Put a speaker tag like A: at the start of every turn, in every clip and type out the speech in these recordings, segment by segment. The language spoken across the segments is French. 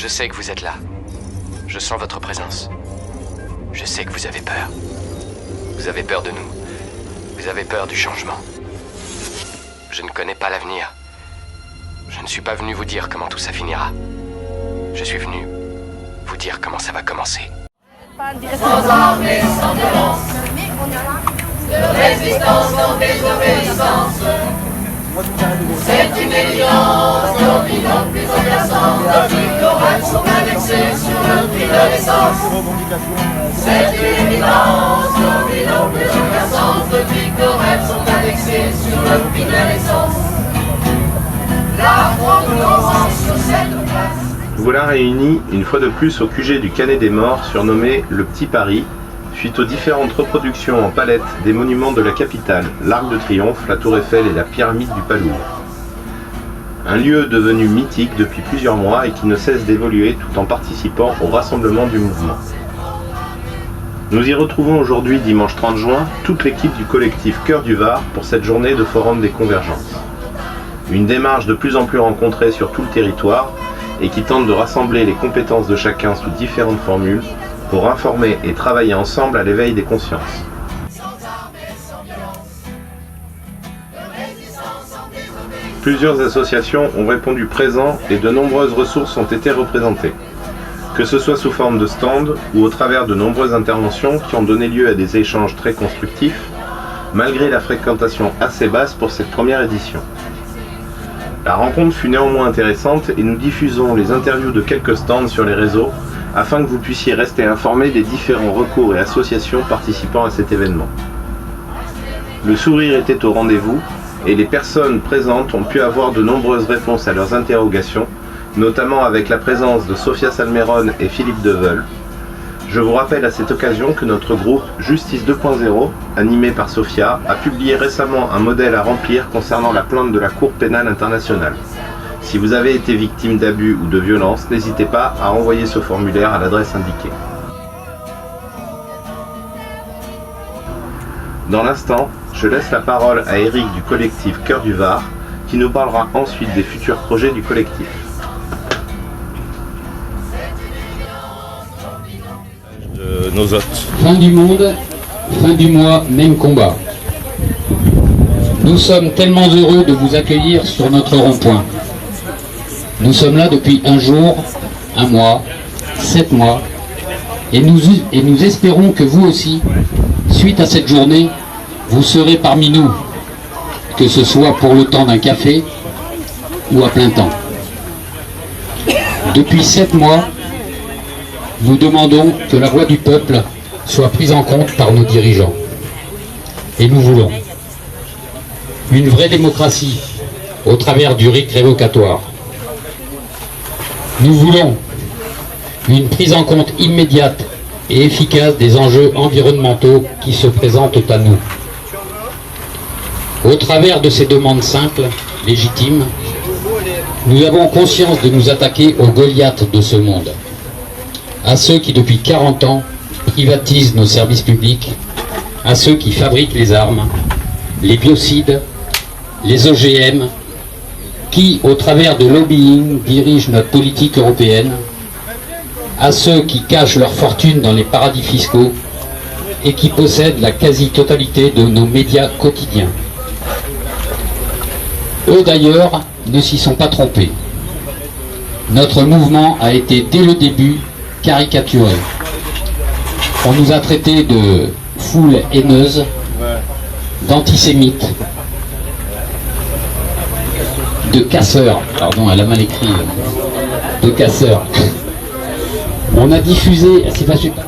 A: Je sais que vous êtes là. Je sens votre présence. Je sais que vous avez peur. Vous avez peur de nous. Vous avez peur du changement. Je ne connais pas l'avenir. Je ne suis pas venu vous dire comment tout ça finira. Je suis venu vous dire comment ça va commencer.
B: Sans armée, sans violence, de résistance, non désobéissance. C'est une évidence, nos vies non plus agaçantes. Depuis nos rêves sont indexés sur le prix de l'essence. C'est une évidence, nos vies non plus agaçantes. Depuis nos rêves sont indexés sur le prix de l'essence. La France commence sur cette place.
C: Nous voilà réunis une fois de plus au QG du Canet des Morts, surnommé le Petit Paris, suite aux différentes reproductions en palette des monuments de la capitale, l'Arc de Triomphe, la Tour Eiffel et la pyramide du Palourde. Un lieu devenu mythique depuis plusieurs mois et qui ne cesse d'évoluer tout en participant au rassemblement du mouvement. Nous y retrouvons aujourd'hui, dimanche 30 juin, toute l'équipe du collectif Cœur du Var pour cette journée de Forum des Convergences. Une démarche de plus en plus rencontrée sur tout le territoire et qui tente de rassembler les compétences de chacun sous différentes formules pour informer et travailler ensemble à l'éveil des consciences. Plusieurs associations ont répondu présent et de nombreuses ressources ont été représentées, que ce soit sous forme de stands ou au travers de nombreuses interventions qui ont donné lieu à des échanges très constructifs, malgré la fréquentation assez basse pour cette première édition. La rencontre fut néanmoins intéressante et nous diffusons les interviews de quelques stands sur les réseaux afin que vous puissiez rester informés des différents recours et associations participant à cet événement. Le sourire était au rendez-vous et les personnes présentes ont pu avoir de nombreuses réponses à leurs interrogations, notamment avec la présence de Sophia Salmeron et Philippe Deveul. Je vous rappelle à cette occasion que notre groupe Justice 2.0, animé par Sophia, a publié récemment un modèle à remplir concernant la plainte de la Cour pénale internationale. Si vous avez été victime d'abus ou de violences, n'hésitez pas à envoyer ce formulaire à l'adresse indiquée. Dans l'instant, je laisse la parole à Eric du collectif Cœur du Var, qui nous parlera ensuite des futurs projets du collectif.
D: De nos hôtes.
E: Fin du monde, fin du mois, même combat. Nous sommes tellement heureux de vous accueillir sur notre rond-point. Nous sommes là depuis un jour, un mois, 7 mois, et nous espérons que vous aussi, suite à cette journée, vous serez parmi nous, que ce soit pour le temps d'un café ou à plein temps. Depuis 7 mois, nous demandons que la voix du peuple soit prise en compte par nos dirigeants. Et nous voulons une vraie démocratie au travers du rite révocatoire. Nous voulons une prise en compte immédiate et efficace des enjeux environnementaux qui se présentent à nous. Au travers de ces demandes simples, légitimes, nous avons conscience de nous attaquer aux Goliaths de ce monde, à ceux qui depuis 40 ans privatisent nos services publics, à ceux qui fabriquent les armes, les biocides, les OGM, qui, au travers de lobbying, dirigent notre politique européenne, à ceux qui cachent leur fortune dans les paradis fiscaux et qui possèdent la quasi-totalité de nos médias quotidiens. Eux d'ailleurs ne s'y sont pas trompés. Notre mouvement a été dès le début caricaturé. On nous a traités de foule haineuse, d'antisémites, de casseurs, pardon, elle a mal écrit, de casseurs. On a diffusé, c'est pas super.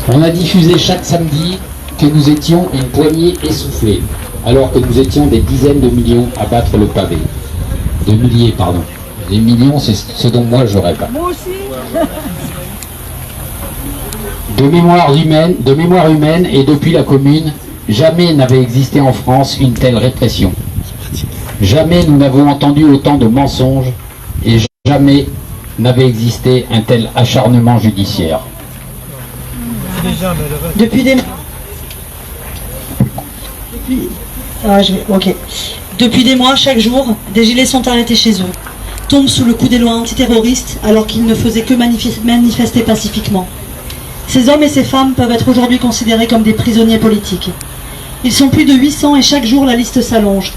E: On a diffusé chaque samedi que nous étions une poignée essoufflée, alors que nous étions des dizaines de millions à battre le pavé. De milliers, pardon. Les millions, c'est ce dont moi je rêve. Moi aussi. De mémoire humaine et depuis la Commune, jamais n'avait existé en France une telle répression. Jamais nous n'avons entendu autant de mensonges et jamais n'avait depuis un tel acharnement judiciaire.
F: Depuis des mois, chaque jour, des gilets sont arrêtés chez eux, tombent sous le coup des lois antiterroristes alors qu'ils ne faisaient que manifester pacifiquement. Ces hommes et ces femmes peuvent être aujourd'hui considérés comme des prisonniers politiques. Ils sont plus de 800 et chaque jour la liste s'allonge.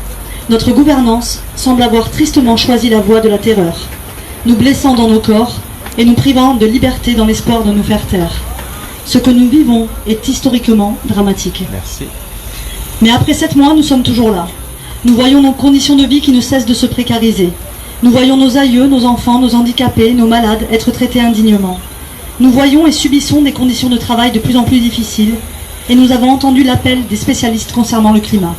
F: Notre gouvernance semble avoir tristement choisi la voie de la terreur, nous blessant dans nos corps et nous privant de liberté dans l'espoir de nous faire taire. Ce que nous vivons est historiquement dramatique.
D: Merci.
F: Mais après 7 mois, nous sommes toujours là. Nous voyons nos conditions de vie qui ne cessent de se précariser. Nous voyons nos aïeux, nos enfants, nos handicapés, nos malades être traités indignement. Nous voyons et subissons des conditions de travail de plus en plus difficiles et nous avons entendu l'appel des spécialistes concernant le climat.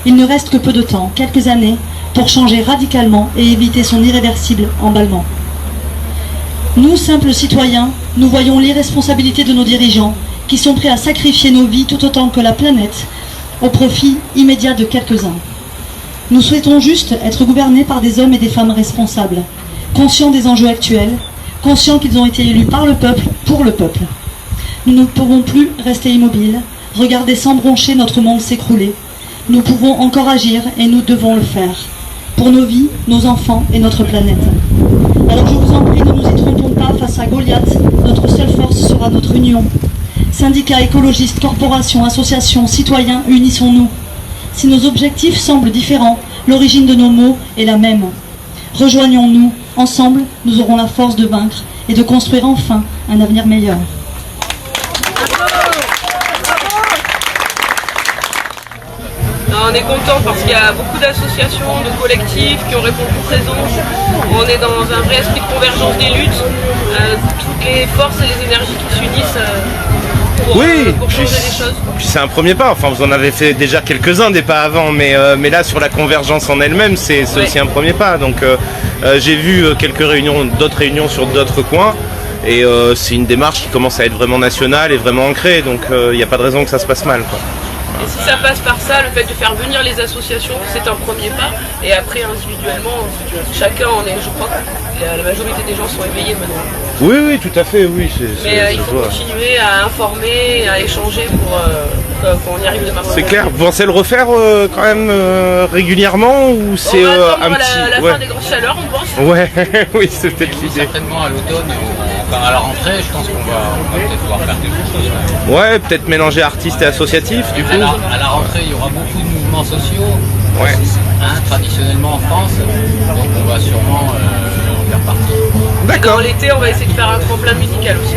F: Il ne reste que peu de temps, quelques années, pour changer radicalement et éviter son irréversible emballement. Nous, simples citoyens, nous voyons l'irresponsabilité de nos dirigeants qui sont prêts à sacrifier nos vies tout autant que la planète au profit immédiat de quelques-uns. Nous souhaitons juste être gouvernés par des hommes et des femmes responsables, conscients des enjeux actuels, conscients qu'ils ont été élus par le peuple, pour le peuple. Nous ne pouvons plus rester immobiles, regarder sans broncher notre monde s'écrouler. Nous pouvons encore agir et nous devons le faire, pour nos vies, nos enfants et notre planète. Alors je vous en prie, ne nous y trompons pas, face à Goliath, notre seule force sera notre union. Syndicats, écologistes, corporations, associations, citoyens, unissons-nous. Si nos objectifs semblent différents, l'origine de nos mots est la même. Rejoignons-nous, ensemble, nous aurons la force de vaincre et de construire enfin un avenir meilleur.
G: On est content parce qu'il y a beaucoup d'associations, de collectifs qui ont répondu présent. On est dans un vrai esprit de convergence des luttes. Toutes les forces et les énergies qui s'unissent pour changer les choses.
D: Puis c'est un premier pas, enfin vous en avez fait déjà quelques-uns des pas avant, mais là sur la convergence en elle-même c'est aussi un premier pas. Donc j'ai vu d'autres réunions sur d'autres coins. Et c'est une démarche qui commence à être vraiment nationale et vraiment ancrée, donc il n'y a pas de raison que ça se passe mal, quoi.
G: Et si ça passe par ça, le fait de faire venir les associations, c'est un premier pas. Et après, individuellement, chacun je crois que la majorité des gens sont éveillés maintenant.
D: Oui, tout à fait, oui.
G: Mais il faut continuer à informer, à échanger pour qu'on y arrive demain.
D: C'est clair. Vous pensez le refaire quand même régulièrement ou c'est un petit...
G: la fin des grosses chaleurs, on pense.
D: Ouais, oui, c'est peut-être l'idée.
E: Certainement à l'automne, à la rentrée, je pense qu'on va peut-être pouvoir faire quelque chose.
D: Ouais, peut-être mélanger artistes et associatifs, du coup.
E: À la rentrée, il y aura beaucoup de mouvements sociaux,
D: Ouais.
E: traditionnellement en France, donc on va sûrement en faire partie.
D: D'accord.
G: Dans l'été, on va essayer de faire un tremplin musical aussi.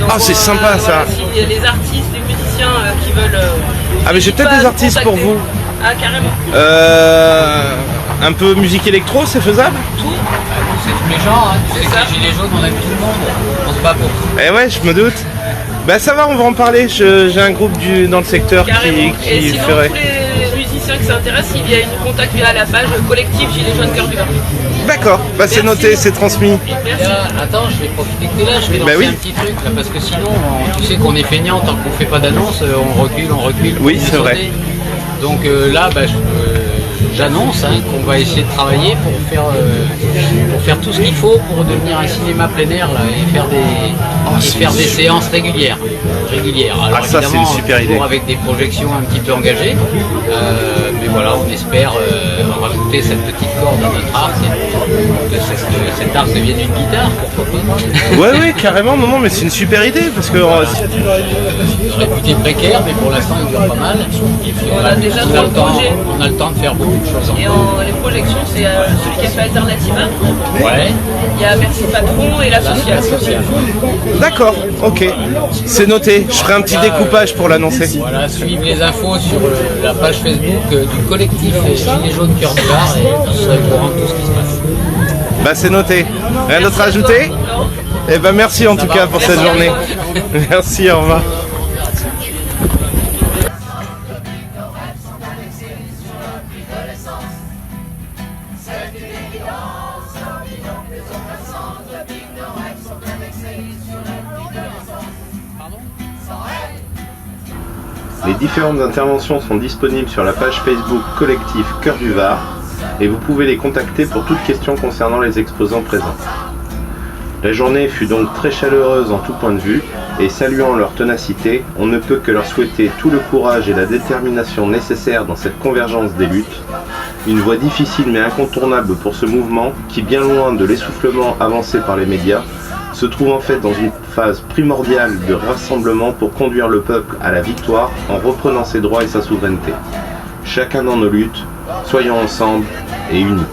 G: Donc,
D: Ah, c'est sympa, ça.
G: S'il y a les artistes, les musiciens qui veulent...
D: Ah, mais j'ai peut-être des artistes pour vous.
G: Ah, carrément.
D: Un peu musique électro, c'est faisable?
E: C'est tous les genres, tu sais que les gilets jaunes, on aime tout le monde, on se bat pour tout.
D: Eh ouais, je me doute. Bah ça va, on va en parler. J'ai un groupe dans le secteur
G: Carrément.
D: qui
G: Et sinon,
D: ferait.
G: tous les musiciens qui s'intéressent, il y a une contact via la page collectif Gilets jaunes Cœur du Nord.
D: D'accord, bah c'est
G: Merci.
D: noté, c'est transmis.
G: Merci.
E: Attends, je vais profiter que t'es là, je vais lancer
D: oui.
E: un petit truc là, parce que sinon, tu sais qu'on est feignant, tant qu'on fait pas d'annonce, on recule.
D: Oui,
E: on
D: c'est vrai.
E: sauter. Donc là, j'annonce qu'on va essayer de travailler pour faire tout ce qu'il faut pour devenir un cinéma plein air là, et faire des séances régulières. Alors
D: ça, c'est
E: évidemment,
D: une super
E: toujours
D: idée.
E: avec des projections un petit peu engagées, mais voilà, on espère rajouter cette petite corde à notre arc, et que cet arc devienne une guitare, pourquoi pas.
D: Ouais, carrément, non, mais c'est une super idée parce que
E: Réputé précaire, mais pour l'instant il dure pas mal. Et puis
G: On a déjà
E: on a
G: trois
E: le temps,
G: projets.
E: on a le temps de faire beaucoup de choses.
G: Et les projections, c'est celui qui a fait Alternativa.
E: Ouais.
G: Il y a Merci Patron et la sociale.
D: d'accord, ok, c'est noté. Je ferai un petit découpage pour l'annoncer.
E: Voilà, suivez les infos sur la page Facebook du collectif Gilets jaunes Cœur du Var et vous serez au courant de tout ce qui se passe.
D: Bah c'est noté. Rien d'autre à ajouter? Eh ben merci en tout cas pour cette journée. Merci, au revoir.
C: Les différentes interventions sont disponibles sur la page Facebook collectif Cœur du Var et vous pouvez les contacter pour toute question concernant les exposants présents. La journée fut donc très chaleureuse en tout point de vue et saluant leur ténacité, on ne peut que leur souhaiter tout le courage et la détermination nécessaires dans cette convergence des luttes Une voie difficile mais incontournable pour ce mouvement qui, bien loin de l'essoufflement avancé par les médias, se trouve en fait dans une phase primordiale de rassemblement pour conduire le peuple à la victoire en reprenant ses droits et sa souveraineté. Chacun dans nos luttes, soyons ensemble et unis.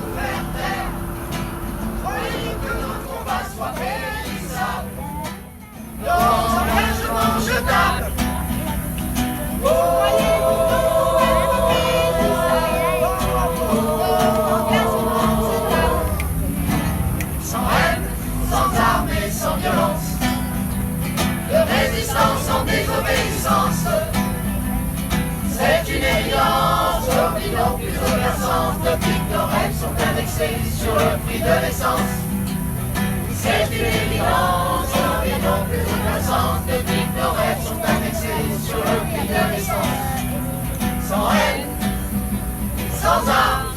B: Sans désobéissance, c'est une évidence, l'opinion plus obéissante, depuis que nos rêves sont indexés sur le prix de l'essence. C'est une évidence, l'opinion plus obéissante, depuis que nos rêves sont indexés sur le prix de l'essence. Sans haine, sans armes,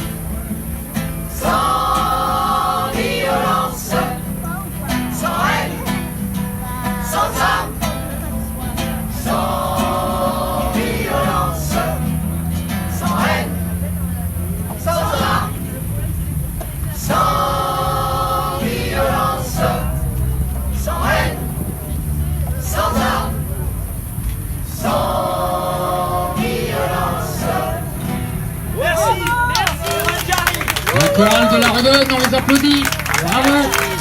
B: sans violence, sans haine, sans armes. Sans violence, sans haine, sans armes, sans violence, sans haine, sans armes, sans violence.
E: La chorale de la Redonne, on les applaudit. Bravo.